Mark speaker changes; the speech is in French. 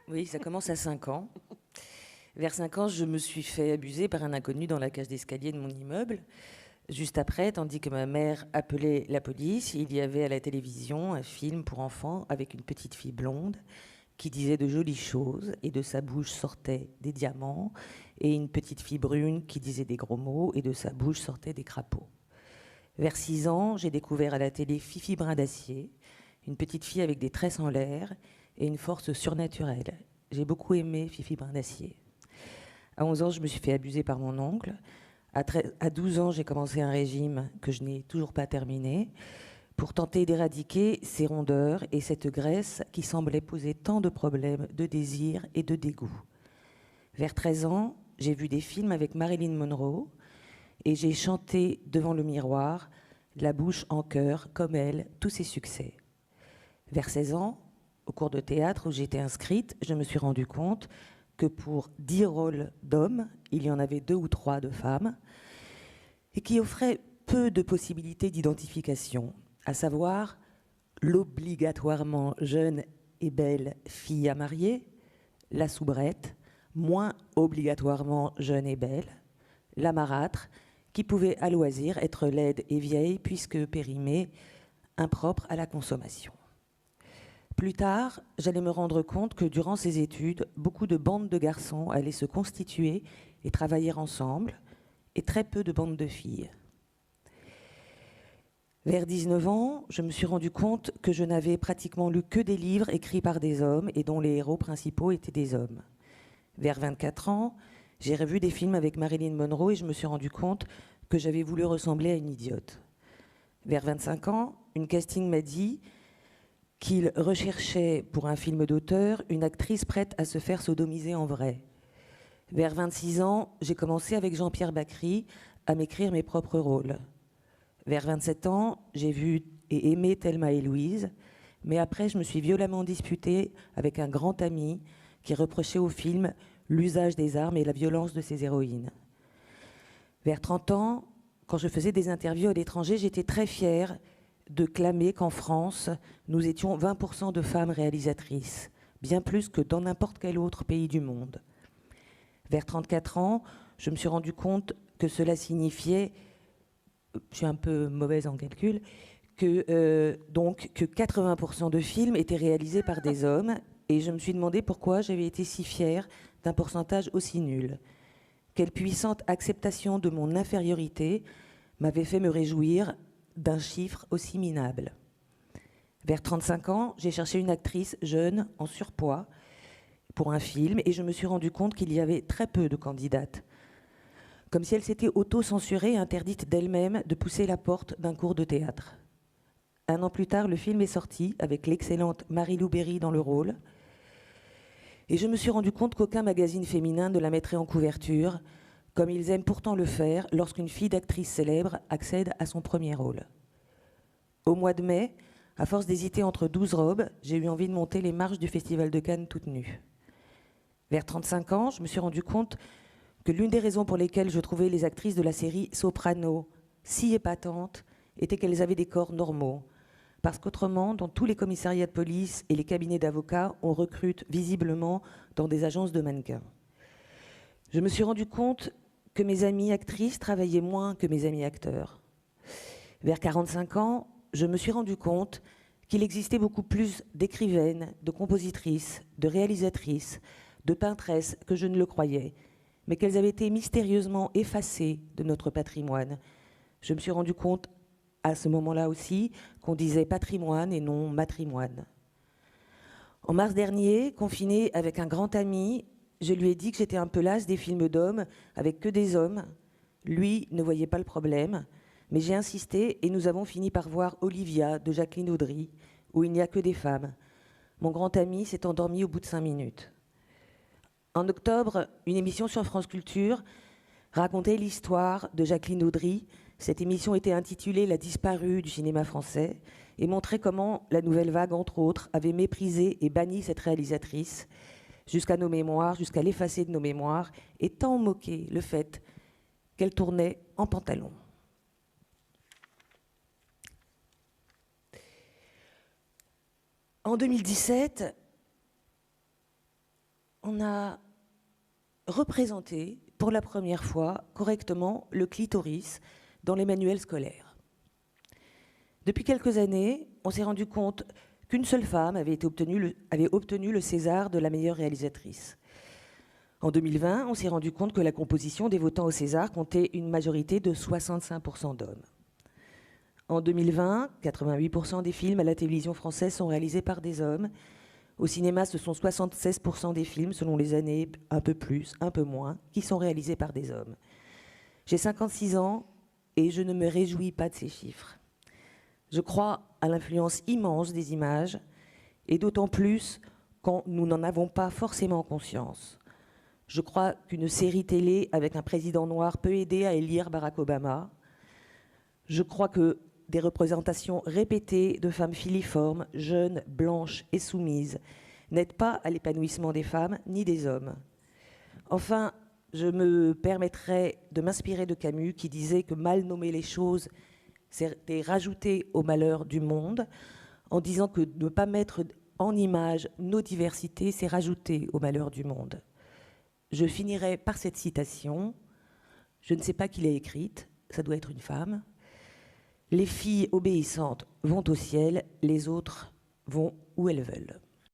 Speaker 1: Oui, ça commence à 5 ans. Vers 5 ans, je me suis fait abuser par un inconnu dans la cage d'escalier de mon immeuble. Juste après, tandis que ma mère appelait la police, il y avait à la télévision un film pour enfants avec une petite fille blonde qui disait de jolies choses et de sa bouche sortaient des diamants, et une petite fille brune qui disait des gros mots et de sa bouche sortaient des crapauds. Vers 6 ans, j'ai découvert à la télé Fifi Brin d'Acier, une petite fille avec des tresses en l'air et une force surnaturelle. J'ai beaucoup aimé Fifi Brin d'Acier. À 11 ans, je me suis fait abuser par mon oncle. À 12 ans, j'ai commencé un régime que je n'ai toujours pas terminé pour tenter d'éradiquer ces rondeurs et cette graisse qui semblait poser tant de problèmes de désir et de dégoût. Vers 13 ans, j'ai vu des films avec Marilyn Monroe et j'ai chanté devant le miroir, la bouche en chœur, comme elle, tous ses succès. Vers 16 ans, au cours de théâtre où j'étais inscrite, je me suis rendu compte que pour 10 rôles d'hommes, il y en avait 2 ou 3 de femmes, et qui offraient peu de possibilités d'identification, à savoir l'obligatoirement jeune et belle fille à marier, la soubrette, moins obligatoirement jeune et belle, la marâtre, qui pouvait à loisir être laide et vieille puisque périmée, impropre à la consommation. Plus tard, j'allais me rendre compte que durant ces études, beaucoup de bandes de garçons allaient se constituer et travailler ensemble, et très peu de bandes de filles. Vers 19 ans, je me suis rendu compte que je n'avais pratiquement lu que des livres écrits par des hommes et dont les héros principaux étaient des hommes. Vers 24 ans, j'ai revu des films avec Marilyn Monroe et je me suis rendu compte que j'avais voulu ressembler à une idiote. Vers 25 ans, une casting m'a dit qu'il recherchait pour un film d'auteur une actrice prête à se faire sodomiser en vrai. Vers 26 ans, j'ai commencé avec Jean-Pierre Bacry à m'écrire mes propres rôles. Vers 27 ans, j'ai vu et aimé Thelma et Louise, mais après, je me suis violemment disputée avec un grand ami qui reprochait au film l'usage des armes et la violence de ses héroïnes. Vers 30 ans, quand je faisais des interviews à l'étranger, j'étais très fière de clamer qu'en France, nous étions 20% de femmes réalisatrices, bien plus que dans n'importe quel autre pays du monde. Vers 34 ans, je me suis rendu compte que cela signifiait, je suis un peu mauvaise en calcul, donc que 80% de films étaient réalisés par des hommes, et je me suis demandé pourquoi j'avais été si fière d'un pourcentage aussi nul. Quelle puissante acceptation de mon infériorité m'avait fait me réjouir d'un chiffre aussi minable. Vers 35 ans, j'ai cherché une actrice jeune, en surpoids, pour un film, et je me suis rendu compte qu'il y avait très peu de candidates. Comme si elle s'était auto-censurée et interdite d'elle-même de pousser la porte d'un cours de théâtre. 1 an plus tard, le film est sorti, avec l'excellente Marie-Lou Berry dans le rôle. Et je me suis rendu compte qu'aucun magazine féminin ne la mettrait en couverture, comme ils aiment pourtant le faire lorsqu'une fille d'actrice célèbre accède à son premier rôle. Au mois de mai, à force d'hésiter entre 12 robes, j'ai eu envie de monter les marches du Festival de Cannes toute nue. Vers 35 ans, je me suis rendu compte que l'une des raisons pour lesquelles je trouvais les actrices de la série Soprano si épatantes était qu'elles avaient des corps normaux. Parce qu'autrement, dans tous les commissariats de police et les cabinets d'avocats, on recrute visiblement dans des agences de mannequins. Je me suis rendu compte que mes amies actrices travaillaient moins que mes amis acteurs. Vers 45 ans, je me suis rendu compte qu'il existait beaucoup plus d'écrivaines, de compositrices, de réalisatrices, de peintresses que je ne le croyais, mais qu'elles avaient été mystérieusement effacées de notre patrimoine. Je me suis rendu compte à ce moment-là aussi qu'on disait patrimoine et non matrimoine. En mars dernier, confinée avec un grand ami, je lui ai dit que j'étais un peu lasse des films d'hommes avec que des hommes. Lui ne voyait pas le problème, mais j'ai insisté et nous avons fini par voir Olivia de Jacqueline Audry, où il n'y a que des femmes. Mon grand ami s'est endormi au bout de 5 minutes. En octobre, une émission sur France Culture racontait l'histoire de Jacqueline Audry. Cette émission était intitulée « La disparue du cinéma français » et montrait comment la Nouvelle Vague, entre autres, avait méprisé et banni cette réalisatrice jusqu'à nos mémoires, jusqu'à l'effacer de nos mémoires, et tant moqué le fait qu'elle tournait en pantalon. En 2017, on a représenté pour la première fois correctement le clitoris dans les manuels scolaires. Depuis quelques années, on s'est rendu compte qu'une seule femme avait obtenu le César de la meilleure réalisatrice. En 2020, on s'est rendu compte que la composition des votants au César comptait une majorité de 65% d'hommes. En 2020, 88% des films à la télévision française sont réalisés par des hommes. Au cinéma, ce sont 76% des films, selon les années, un peu plus, un peu moins, qui sont réalisés par des hommes. J'ai 56 ans et je ne me réjouis pas de ces chiffres. Je crois à l'influence immense des images, et d'autant plus quand nous n'en avons pas forcément conscience. Je crois qu'une série télé avec un président noir peut aider à élire Barack Obama. Je crois que des représentations répétées de femmes filiformes, jeunes, blanches et soumises n'aident pas à l'épanouissement des femmes ni des hommes. Enfin, je me permettrai de m'inspirer de Camus qui disait que mal nommer les choses, c'était rajouter au malheur du monde, en disant que ne pas mettre en image nos diversités, c'est rajouter au malheur du monde. Je finirai par cette citation. Je ne sais pas qui l'a écrite, ça doit être une femme. Les filles obéissantes vont au ciel, les autres vont où elles veulent.